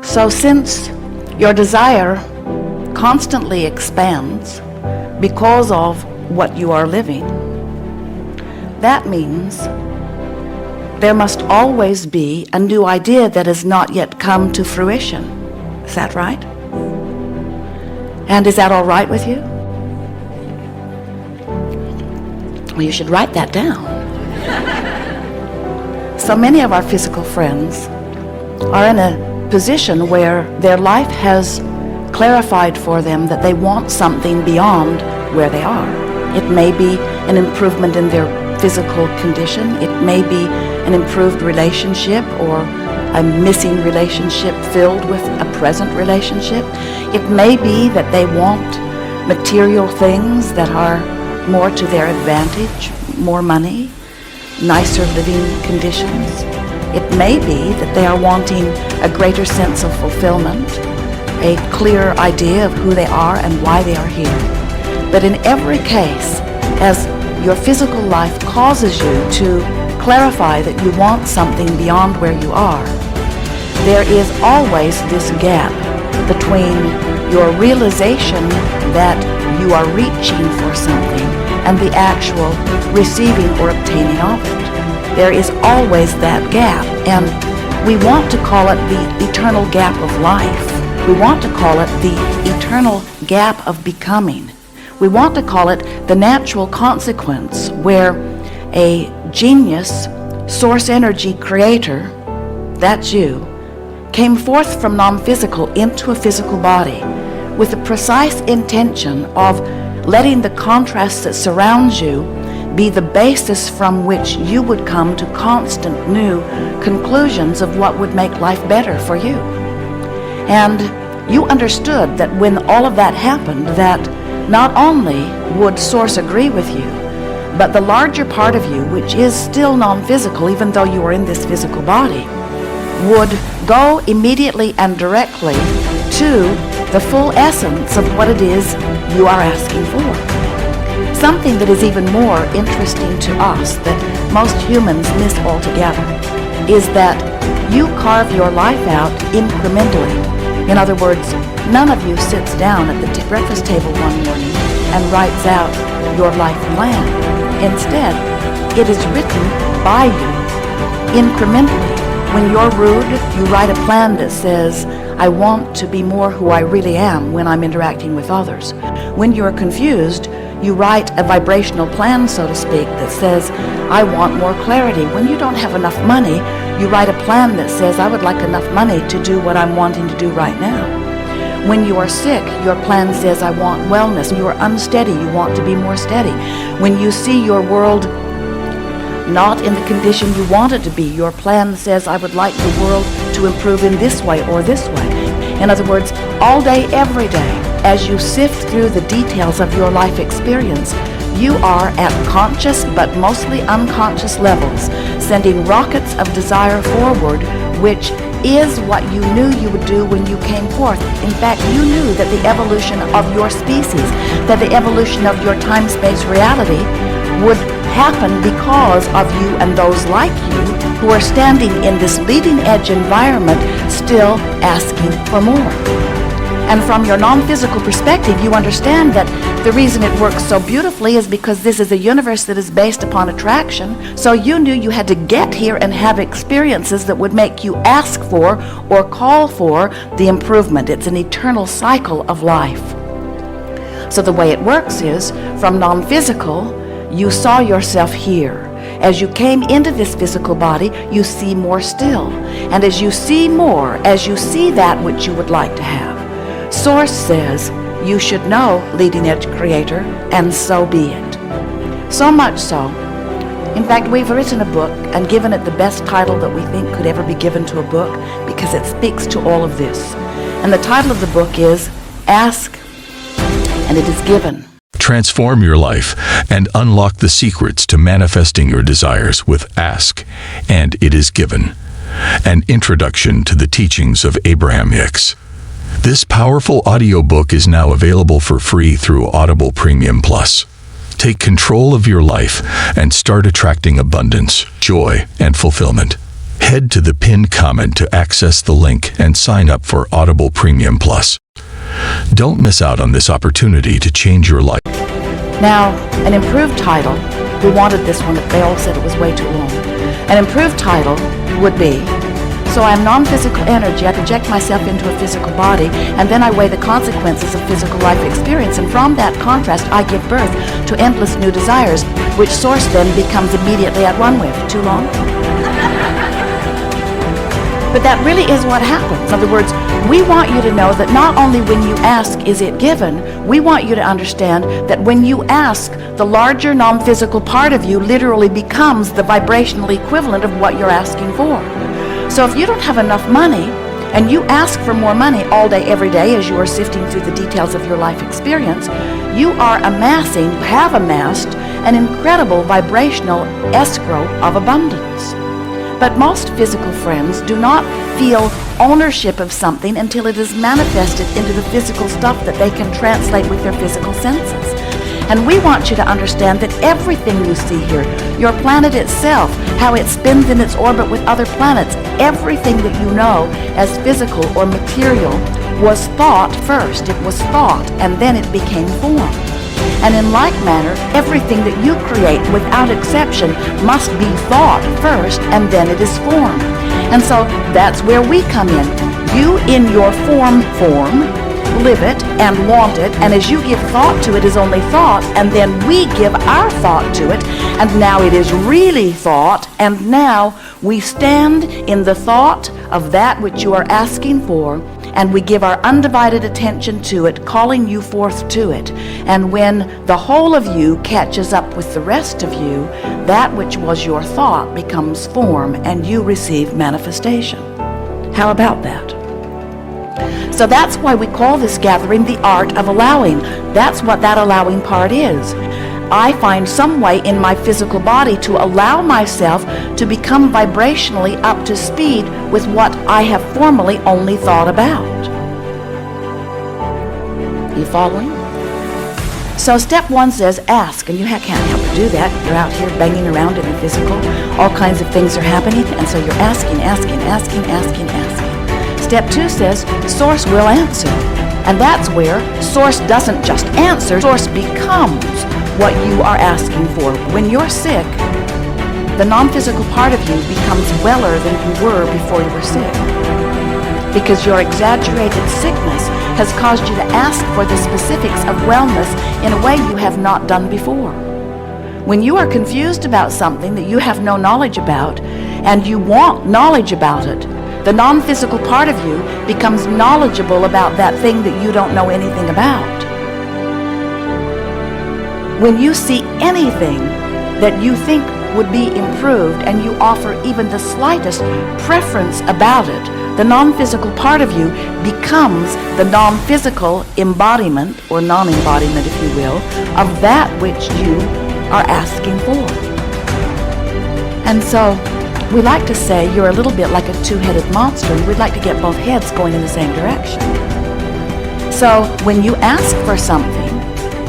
So since your desire constantly expands because of what you are living, that means there must always be a new idea that has not yet come to fruition. Is that right? And is that all right with you? Well, you should write that down. So many of our physical friends are in a position where their life has clarified for them that they want something beyond where they are. It may be an improvement in their physical condition. It may be an improved relationship or a missing relationship filled with a present relationship. It may be that they want material things that are more to their advantage, more money, nicer living conditions. It may be that they are wanting a greater sense of fulfillment, a clear idea of who they are and why they are here. But in every case, as your physical life causes you to clarify that you want something beyond where you are, there is always this gap between your realization that you are reaching for something and the actual receiving or obtaining of it. There is always that gap, and we want to call it the eternal gap of life. We want to call it the eternal gap of becoming. We want to call it the natural consequence where a genius, source energy creator, that's you, came forth from non-physical into a physical body with the precise intention of letting the contrast that surrounds you be the basis from which you would come to constant new conclusions of what would make life better for you. And you understood that when all of that happened, that not only would Source agree with you, but the larger part of you, which is still non-physical, even though you are in this physical body, would go immediately and directly to the full essence of what it is you are asking for. Something that is even more interesting to us that most humans miss altogether is that you carve your life out incrementally. In other words, none of you sits down at the breakfast table one morning and writes out your life plan. Instead, it is written by you incrementally. When you're rude, you write a plan that says, I want to be more who I really am when I'm interacting with others. When you're confused, you write a vibrational plan, so to speak, that says, I want more clarity. When you don't have enough money, you write a plan that says, I would like enough money to do what I'm wanting to do right now. When you are sick, your plan says, I want wellness. You are unsteady, you want to be more steady. When you see your world not in the condition you want it to be, your plan says, I would like the world to improve in this way or this way. In other words, all day, every day, as you sift through the details of your life experience, you are at conscious but mostly unconscious levels, sending rockets of desire forward, which is what you knew you would do when you came forth. In fact, you knew that the evolution of your species, that the evolution of your time-space reality would happen because of you and those like you who are standing in this leading edge environment still asking for more. And from your non-physical perspective, you understand that the reason it works so beautifully is because this is a universe that is based upon attraction. So you knew you had to get here and have experiences that would make you ask for or call for the improvement. It's an eternal cycle of life. So the way it works is, from non-physical, you saw yourself here. As you came into this physical body, you see more still. And as you see more, as you see that which you would like to have, Source says, you should know, leading edge creator, and so be it. So much so, in fact, we've written a book and given it the best title that we think could ever be given to a book because it speaks to all of this. And the title of the book is Ask, and it is given. Transform your life and unlock the secrets to manifesting your desires with Ask, and it is given. An introduction to the teachings of Abraham Hicks. This powerful audiobook is now available for free through Audible Premium Plus. Take control of your life and start attracting abundance, joy, and fulfillment. Head to the pinned comment to access the link and sign up for Audible Premium Plus. Don't miss out on this opportunity to change your life. Now, an improved title, we wanted this one, but they all said it was way too long. An improved title would be, so I am non-physical energy, I project myself into a physical body, and then I weigh the consequences of physical life experience, and from that contrast I give birth to endless new desires, which source then becomes immediately at one with. Too long? But that really is what happens. In other words, we want you to know that not only when you ask is it given, we want you to understand that when you ask, the larger non-physical part of you literally becomes the vibrational equivalent of what you're asking for. So if you don't have enough money, and you ask for more money all day, every day, as you are sifting through the details of your life experience, you are have amassed an incredible vibrational escrow of abundance. But most physical friends do not feel ownership of something until it is manifested into the physical stuff that they can translate with their physical senses. And we want you to understand that everything you see here, your planet itself, how it spins in its orbit with other planets, everything that you know as physical or material was thought first. It was thought, and then it became form. And in like manner, everything that you create, without exception, must be thought first, and then it is form. And so that's where we come in. You, in your form, live it and want it, and as you give thought to it is only thought, and then we give our thought to it, and now it is really thought, and now we stand in the thought of that which you are asking for, and we give our undivided attention to it, calling you forth to it. And when the whole of you catches up with the rest of you, that which was your thought becomes form, and you receive manifestation. How about that? So that's why we call this gathering the art of allowing. That's what that allowing part is. I find some way in my physical body to allow myself to become vibrationally up to speed with what I have formerly only thought about. You following? So step one says ask, and you can't help but do that. You're out here banging around in the physical. All kinds of things are happening, and so you're asking. Step two says Source will answer, and that's where Source doesn't just answer, Source becomes what you are asking for. When you're sick, the non-physical part of you becomes weller than you were before you were sick, because your exaggerated sickness has caused you to ask for the specifics of wellness in a way you have not done before. When you are confused about something that you have no knowledge about, and you want knowledge about it, the non-physical part of you becomes knowledgeable about that thing that you don't know anything about. When you see anything that you think would be improved and you offer even the slightest preference about it, the non-physical part of you becomes the non-physical embodiment, or non-embodiment if you will, of that which you are asking for. And so we like to say you're a little bit like a two-headed monster, and we'd like to get both heads going in the same direction. So when you ask for something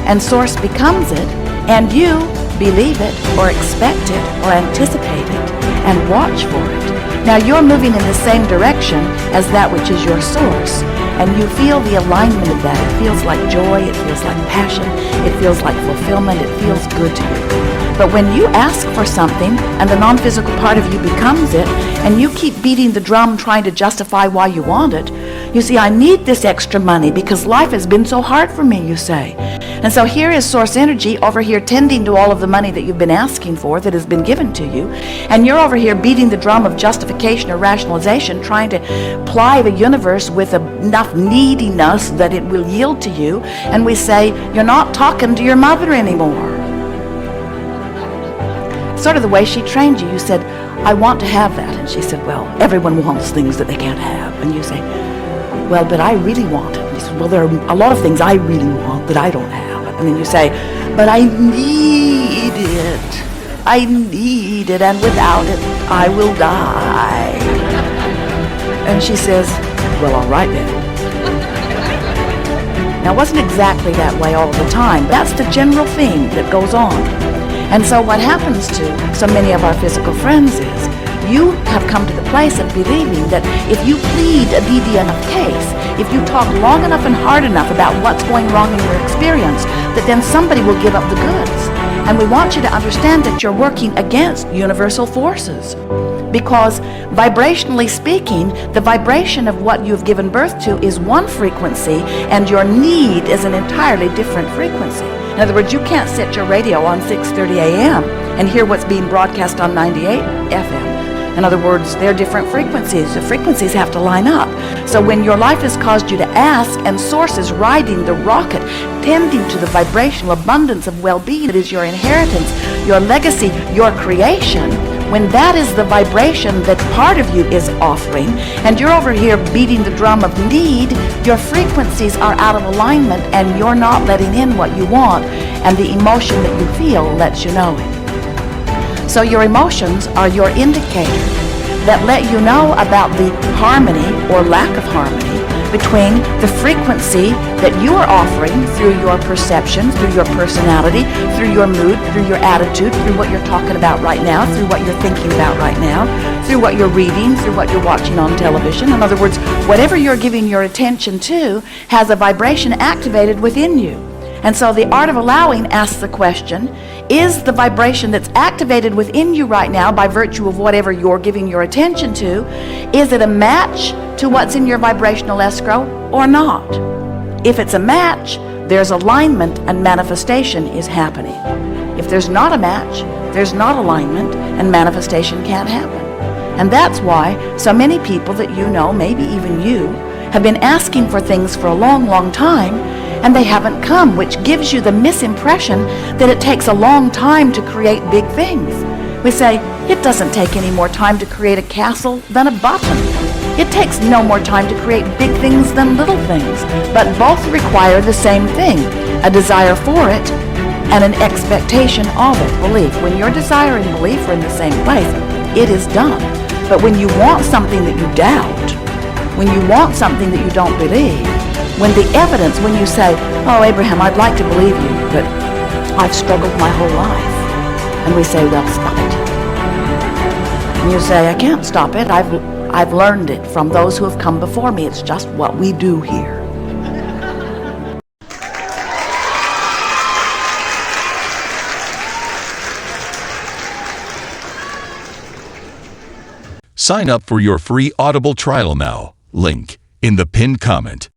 and Source becomes it, and you believe it or expect it or anticipate it and watch for it, now you're moving in the same direction as that which is your Source, and you feel the alignment of that. It feels like joy, it feels like passion, it feels like fulfillment, it feels good to you. But when you ask for something and the non-physical part of you becomes it, and you keep beating the drum trying to justify why you want it, you see, I need this extra money because life has been so hard for me, you say. And so here is Source energy over here tending to all of the money that you've been asking for that has been given to you, and you're over here beating the drum of justification or rationalization, trying to ply the universe with enough neediness that it will yield to you. And we say, you're not talking to your mother anymore. Sort of the way she trained you. You said, I want to have that. And she said, well, everyone wants things that they can't have. And you say, well, but I really want it. And she said, well, there are a lot of things I really want that I don't have. And then you say, but I need it. I need it, and without it, I will die. And she says, well, all right then. Now, it wasn't exactly that way all the time, but that's the general theme that goes on. And so what happens to so many of our physical friends is You have come to the place of believing that if you plead a needy enough case, if you talk long enough and hard enough about what's going wrong in your experience, that then somebody will give up the goods. And we want you to understand that you're working against universal forces. Because vibrationally speaking, the vibration of what you've given birth to is one frequency, and your need is an entirely different frequency. In other words, you can't set your radio on 6:30 a.m. and hear what's being broadcast on 98 FM. In other words, they're different frequencies. The frequencies have to line up. So when your life has caused you to ask, and Source is riding the rocket, tending to the vibrational abundance of well-being that is your inheritance, your legacy, your creation, when that is the vibration that part of you is offering, and you're over here beating the drum of need, your frequencies are out of alignment, and you're not letting in what you want, and the emotion that you feel lets you know it. So your emotions are your indicator that let you know about the harmony or lack of harmony between the frequency that you are offering through your perception, through your personality, through your mood, through your attitude, through what you're talking about right now, through what you're thinking about right now, through what you're reading, through what you're watching on television. In other words, whatever you're giving your attention to has a vibration activated within you. And so the art of allowing asks the question, is the vibration that's activated within you right now by virtue of whatever you're giving your attention to, is it a match to what's in your vibrational escrow or not? If it's a match, there's alignment and manifestation is happening. If there's not a match, there's not alignment and manifestation can't happen. And that's why so many people that you know, maybe even you, have been asking for things for a long, long time, and they haven't come, which gives you the misimpression that it takes a long time to create big things. We say, it doesn't take any more time to create a castle than a button. It takes no more time to create big things than little things, but both require the same thing, a desire for it and an expectation of it, belief. When your desire and belief are in the same place, it is done. But when you want something that you doubt, when you want something that you don't believe, when the evidence, when you say, oh, Abraham, I'd like to believe you, but I've struggled my whole life. And we say, well, stop it. And you say, I can't stop it. I've learned it from those who have come before me. It's just what we do here. Sign up for your free Audible trial now. Link in the pinned comment.